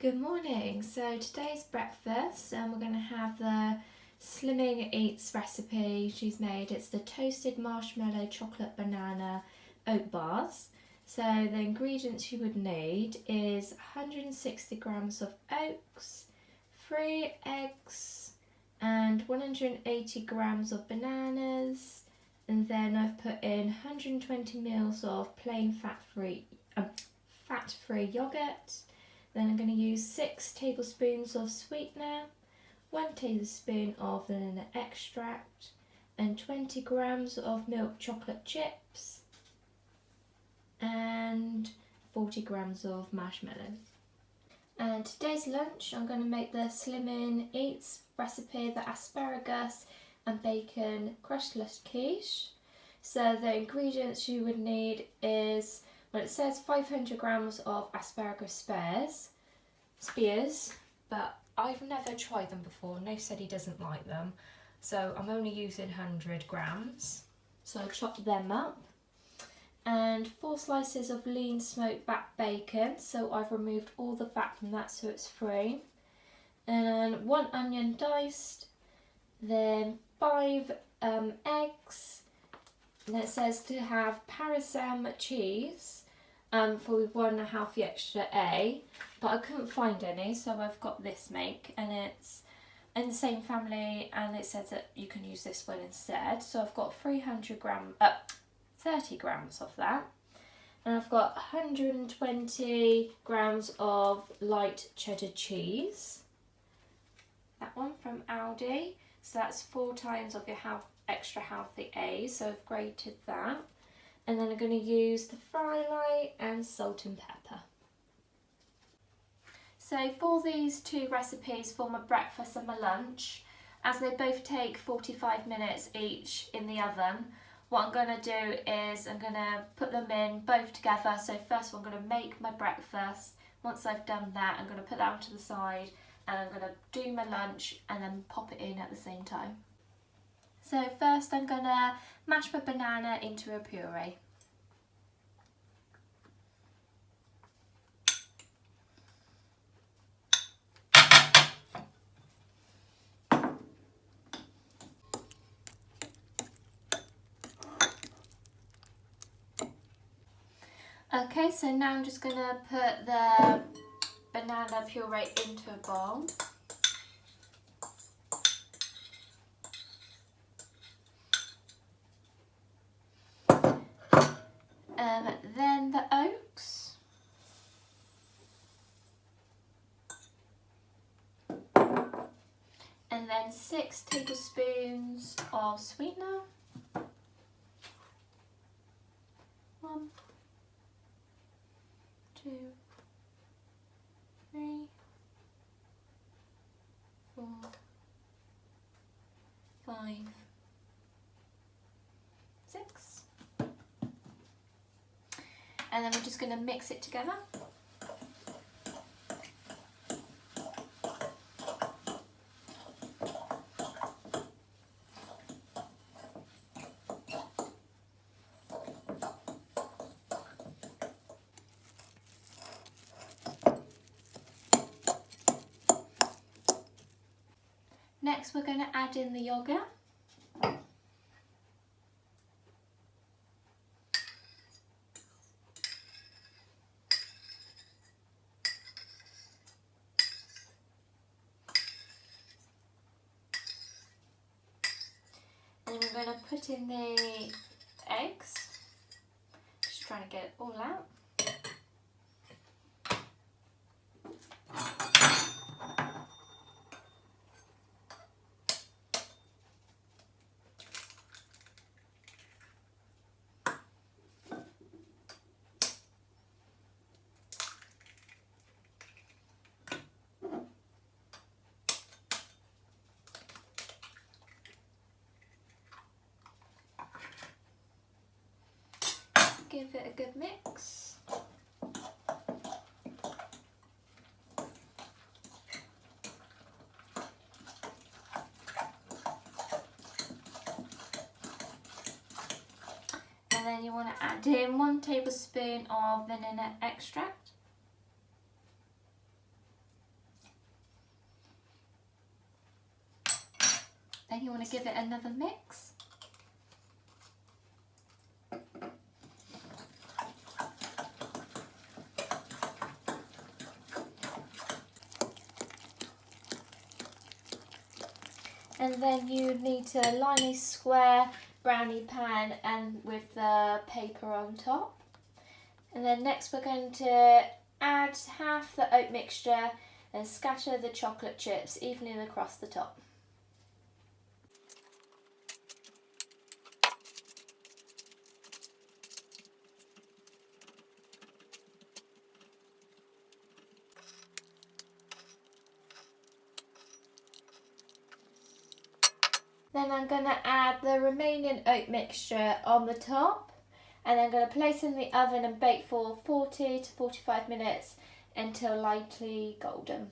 Good morning. So today's breakfast, we're going to have the Slimming Eats recipe she's made. It's the toasted marshmallow chocolate banana oat bars. So the ingredients you would need is 160 grams of oats, 3 eggs and 180 grams of bananas, and then I've put in 120 ml of plain fat-free yogurt. Then I'm going to use 6 tablespoons of sweetener, 1 tablespoon of vanilla extract and 20 grams of milk chocolate chips and 40 grams of marshmallows. And today's lunch, I'm going to make the Slimming Eats recipe, the asparagus and bacon crustless quiche. So the ingredients you would need is, well, it says 500 grams of asparagus spears, but I've never tried them before. No said he doesn't like them, so I'm only using 100 grams. So I'll chop them up. And 4 slices of lean smoked back bacon, so I've removed all the fat from that so it's free. And then 1 onion diced, then 5 eggs. And it says to have Parmesan cheese for 1.5 the extra A, but I couldn't find any, so I've got this make, and it's in the same family, and it says that you can use this one instead. So I've got 30 grams of that, and I've got 120 grams of light cheddar cheese. That one from Aldi, so that's 4 times of your extra healthy A, so I've grated that. And then I'm going to use the fry light and salt and pepper. So for these 2 recipes for my breakfast and my lunch, as they both take 45 minutes each in the oven, what I'm going to do is I'm going to put them in both together. So first I'm going to make my breakfast. Once I've done that, I'm going to put that onto the side, and I'm going to do my lunch and then pop it in at the same time. So first I'm going to mash my banana into a puree. Okay, so now I'm just going to put the banana puree into a bowl. Then the oats. And then 6 tablespoons of sweetener. 1, 2, 3, 4, 5, 6. And then we're just going to mix it together. Next we're going to add in the yogurt. And then we're going to put in the eggs. Just trying to get it all out. Give it a good mix. And then you want to add in 1 tablespoon of vanilla extract. Then you want to give it another mix. And then you need to line a square brownie pan and with the paper on top. And then next we're going to add half the oat mixture and scatter the chocolate chips evenly across the top. Then I'm going to add the remaining oat mixture on the top, and I'm going to place in the oven and bake for 40 to 45 minutes until lightly golden.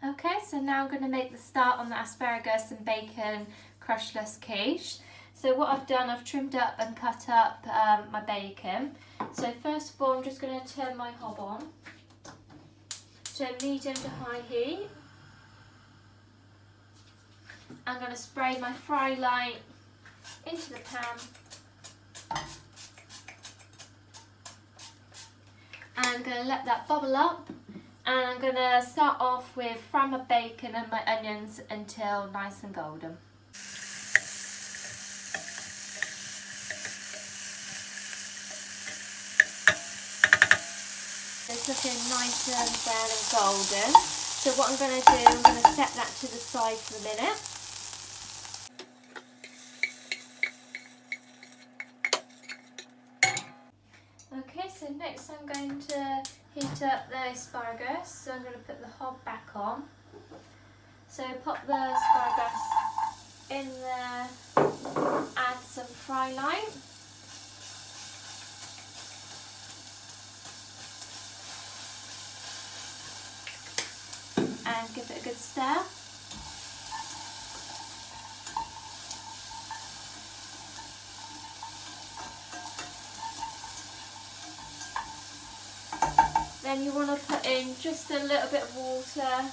Okay, so now I'm going to make the start on the asparagus and bacon crushless quiche. So what I've done, I've trimmed up and cut up my bacon. So first of all, I'm just going to turn my hob on to medium to high heat. I'm going to spray my fry line into the pan. And I'm going to let that bubble up. And I'm going to start off with fry my bacon and my onions until nice and golden. It's looking nice and brown and golden. So what I'm going to do, I'm going to set that to the side for a minute. Okay, so next I'm going to heat up the asparagus. So I'm going to put the hob back on. So pop the asparagus in there, add some fry line. And give it a good stir. Then you want to put in just a little bit of water.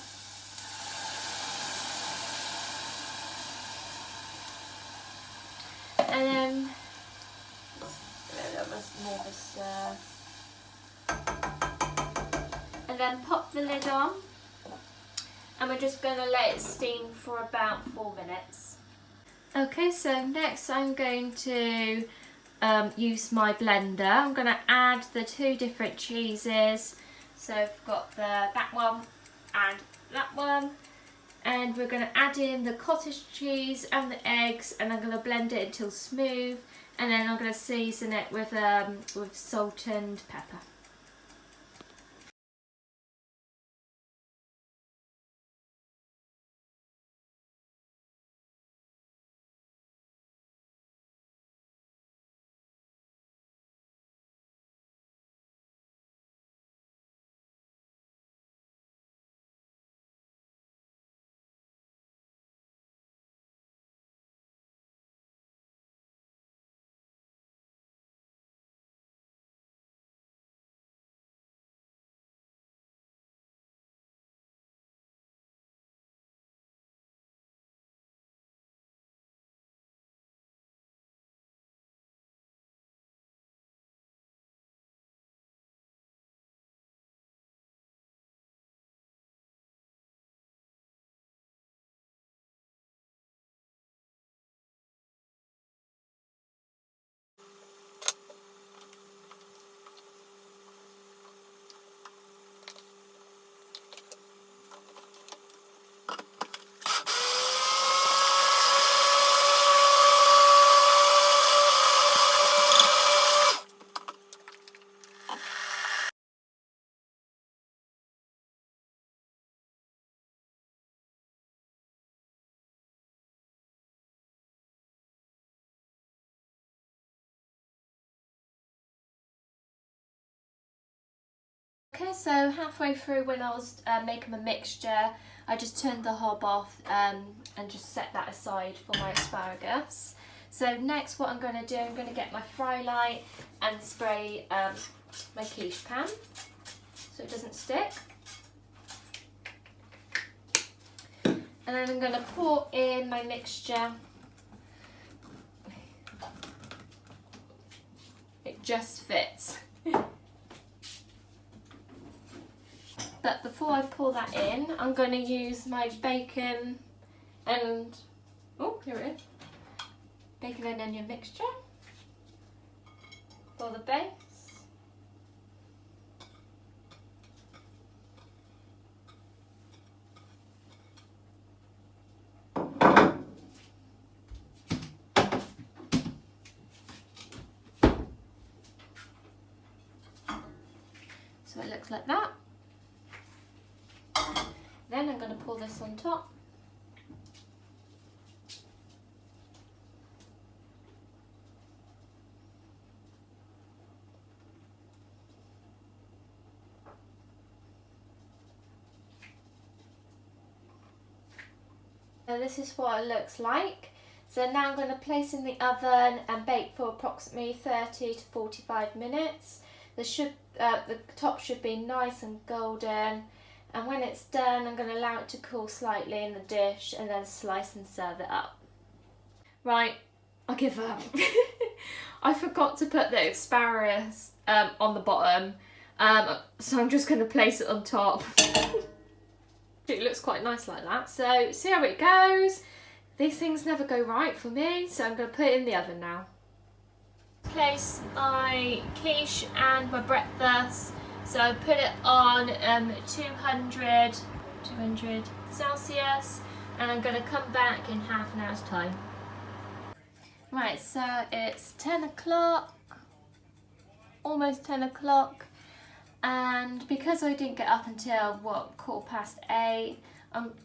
And then more of a stir. And then pop the lid on. And we're just going to let it steam for about 4 minutes. Okay, so next I'm going to use my blender. I'm going to add the 2 different cheeses. So I've got that one and that one. And we're going to add in the cottage cheese and the eggs, and I'm going to blend it until smooth. And then I'm going to season it with salt and pepper. Okay, so halfway through when I was making my mixture, I just turned the hob off and just set that aside for my asparagus. So next what I'm going to do, I'm going to get my fry light and spray my quiche pan so it doesn't stick. And then I'm going to pour in my mixture. It just fits. But before I pour that in, I'm going to use my bacon and, oh, here it is, bacon and onion mixture for the base. So it looks like that. Then I'm going to pour this on top. So this is what it looks like. So now I'm going to place in the oven and bake for approximately 30 to 45 minutes. The top should be nice and golden, and when it's done I'm going to allow it to cool slightly in the dish and then slice and serve it up. Right, I give up. I forgot to put the asparagus on the bottom, so I'm just going to place it on top. It looks quite nice like that, so see how it goes. These things never go right for me, so I'm going to put it in the oven now. Place my quiche and my breakfast, so I put it on 200 Celsius, and I'm going to come back in half an hour's time. Right, so it's 10 o'clock, almost 10 o'clock, and because I didn't get up until, what, 8:15,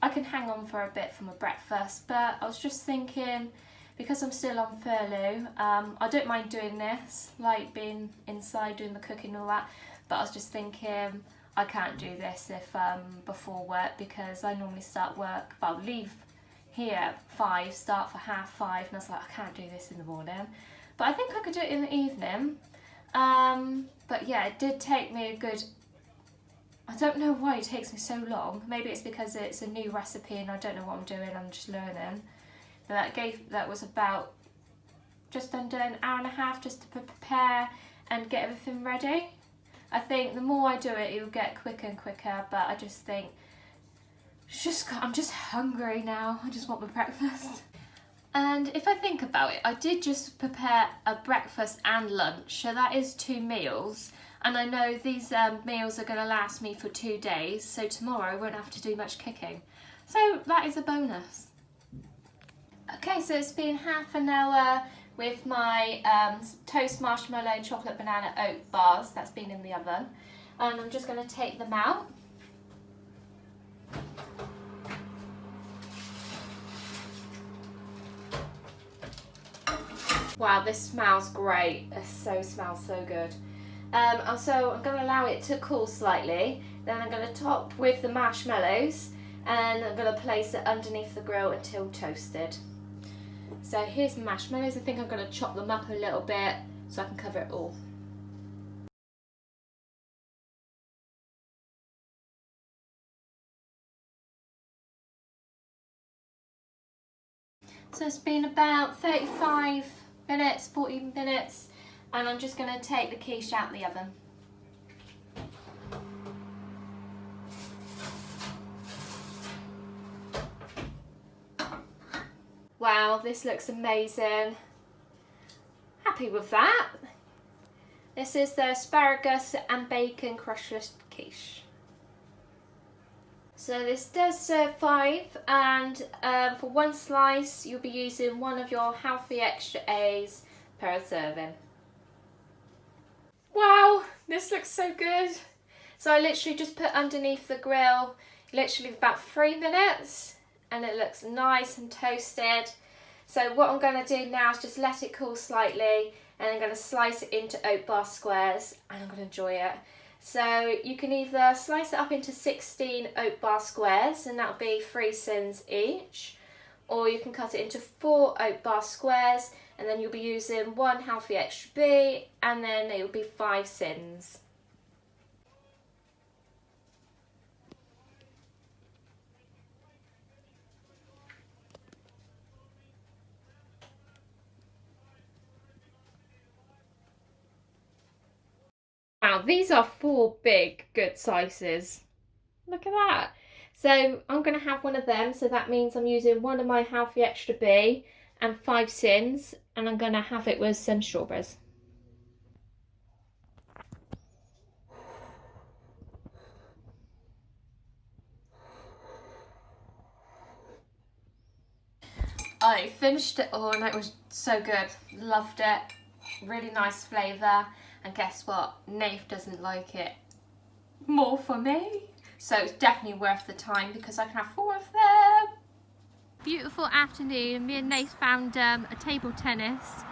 I can hang on for a bit for my breakfast, but I was just thinking, because I'm still on furlough, I don't mind doing this, like being inside doing the cooking and all that, but I was just thinking I can't do this if before work, because I normally start work, well, leave here at 5, start for 5:30, and I was like, I can't do this in the morning, but I think I could do it in the evening. But yeah, it did take me a good, I don't know why it takes me so long. Maybe it's because it's a new recipe and I don't know what I'm doing, I'm just learning. But that was about just under an hour and a half just to prepare and get everything ready. I think the more I do it, it will get quicker and quicker, but I just think, I'm just hungry now. I just want my breakfast. And if I think about it, I did just prepare a breakfast and lunch, so that is 2 meals. And I know these meals are going to last me for 2 days, so tomorrow I won't have to do much cooking. So that is a bonus. Okay, so it's been half an hour with my toast marshmallow and chocolate banana oat bars that's been in the oven. And I'm just going to take them out. Wow, this smells great. It smells so good. So I'm going to allow it to cool slightly. Then I'm going to top with the marshmallows and I'm going to place it underneath the grill until toasted. So here's the marshmallows. I think I'm going to chop them up a little bit so I can cover it all. So it's been about 35 minutes, 40 minutes, and I'm just going to take the quiche out of the oven. Wow, this looks amazing. Happy with that. This is the asparagus and bacon crushless quiche. So this does serve 5, and for 1 slice you'll be using one of your healthy extra A's per serving. Wow, this looks so good. So I literally just put underneath the grill, literally about 3 minutes, and it looks nice and toasted. So what I'm going to do now is just let it cool slightly, and I'm going to slice it into oat bar squares, and I'm going to enjoy it. So you can either slice it up into 16 oat bar squares, and that'll be 3 sins each, or you can cut it into 4 oat bar squares, and then you'll be using 1 healthy extra B, and then it will be 5 sins. Wow, these are 4 big, good slices. Look at that. So I'm going to have one of them, so that means I'm using 1 of my healthy extra B and 5 sins, and I'm going to have it with some strawberries. I finished it all and it was so good. Loved it. Really nice flavour. And guess what? Nath doesn't like it. More for me. So it's definitely worth the time because I can have 4 of them. Beautiful afternoon. Me and Nath found a table tennis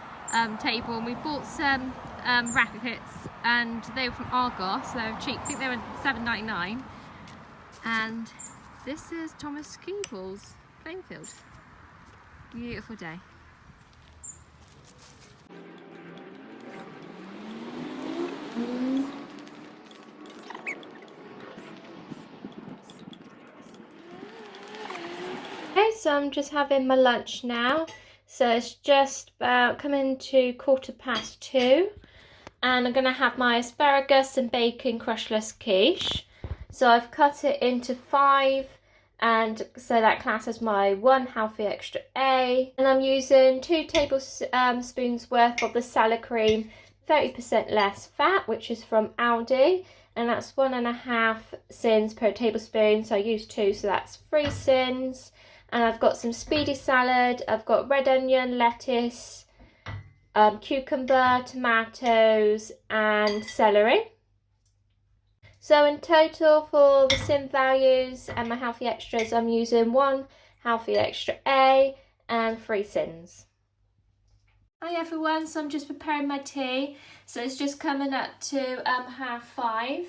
table, and we bought some rackets, and they were from Argos, so they were cheap. I think they were $7.99. And this is Thomas Keeble's playing field. Beautiful day. Okay, so I'm just having my lunch now. So it's just about coming to 2:15, and I'm going to have my asparagus and bacon crushless quiche. So I've cut it into 5, and so that classes my 1 healthy extra A, and I'm using 2 tablespoons worth of the salad cream, 30% less fat, which is from Aldi, and that's 1.5 sins per tablespoon, so I use 2, so that's 3 sins. And I've got some speedy salad, I've got red onion, lettuce, cucumber, tomatoes and celery. So in total for the sin values and my healthy extras, I'm using 1 healthy extra A and 3 sins. Hi everyone, so I'm just preparing my tea. So it's just coming up to 5:30,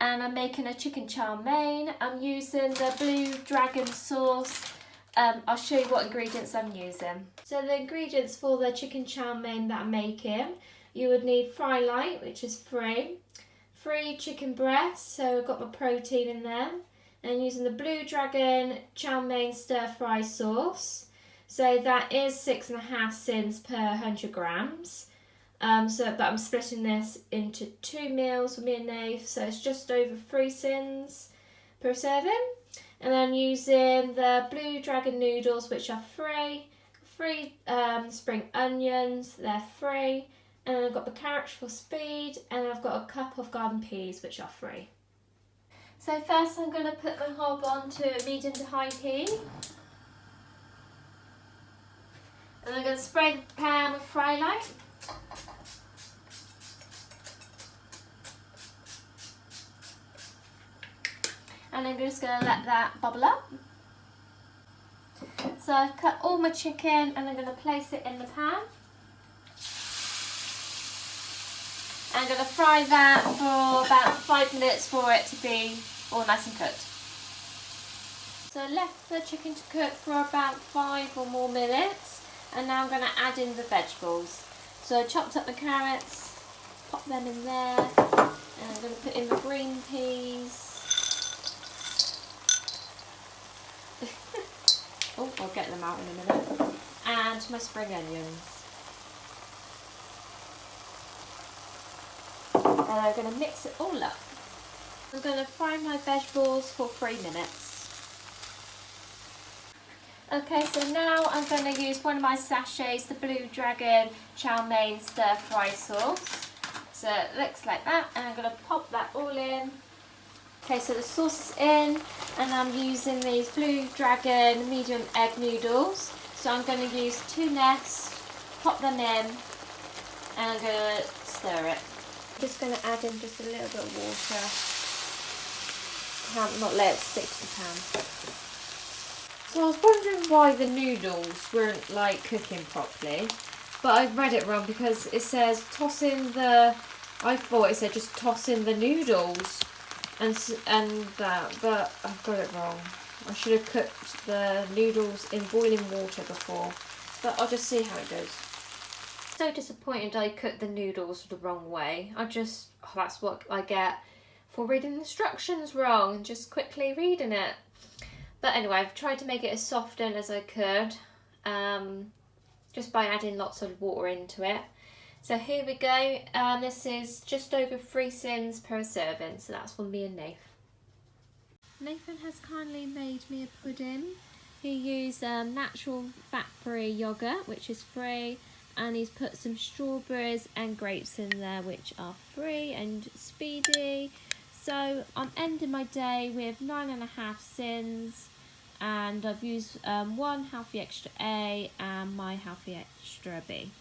and I'm making a chicken chow mein. I'm using the Blue Dragon sauce. I'll show you what ingredients I'm using. So the ingredients for the chicken chow mein that I'm making, you would need fry light, which is 3 chicken breasts, so I've got my protein in there, and using the Blue Dragon chow mein stir fry sauce. So that is 6.5 sins per 100 grams. But I'm splitting this into 2 meals for me and Nath, so it's just over 3 sins per serving. And then using the Blue Dragon noodles, which are 3 spring onions, they're 3, and then I've got the carrots for speed, and I've got a cup of garden peas, which are 3. So first I'm going to put my hob on to medium to high heat. And I'm going to spray the pan with fry light. And I'm just going to let that bubble up. So I've cut all my chicken and I'm going to place it in the pan. I'm going to fry that for about 5 minutes for it to be all nice and cooked. So I left the chicken to cook for about 5 or more minutes, and now I'm going to add in the vegetables. So I chopped up the carrots, pop them in there, and I'm going to put in the green peas. Oh, I'll get them out in a minute. And my spring onions. And I'm going to mix it all up. I'm going to fry my vegetables for 3 minutes. Okay, so now I'm going to use one of my sachets, the Blue Dragon chow mein stir fry sauce. So it looks like that, and I'm going to pop that all in. Okay, so the sauce is in, and I'm using these Blue Dragon medium egg noodles. So I'm going to use 2 nests, pop them in, and I'm going to stir it. I'm just going to add in just a little bit of water, not let it stick to the pan. So I was wondering why the noodles weren't like cooking properly, but I read it wrong because it says toss in the, I thought it said just toss in the noodles. And that, but I've got it wrong. I should have cooked the noodles in boiling water before, but I'll just see how it goes. So disappointed I cooked the noodles the wrong way. That's what I get for reading instructions wrong and just quickly reading it. But anyway, I've tried to make it as softened as I could, just by adding lots of water into it. So here we go. This is just over 3 sins per serving, so that's for me and Nath. Nathan has kindly made me a pudding. He used natural fat-free yoghurt, which is free, and he's put some strawberries and grapes in there, which are free and speedy. So I'm ending my day with 9.5 sins, and I've used 1 healthy extra A and my healthy extra B.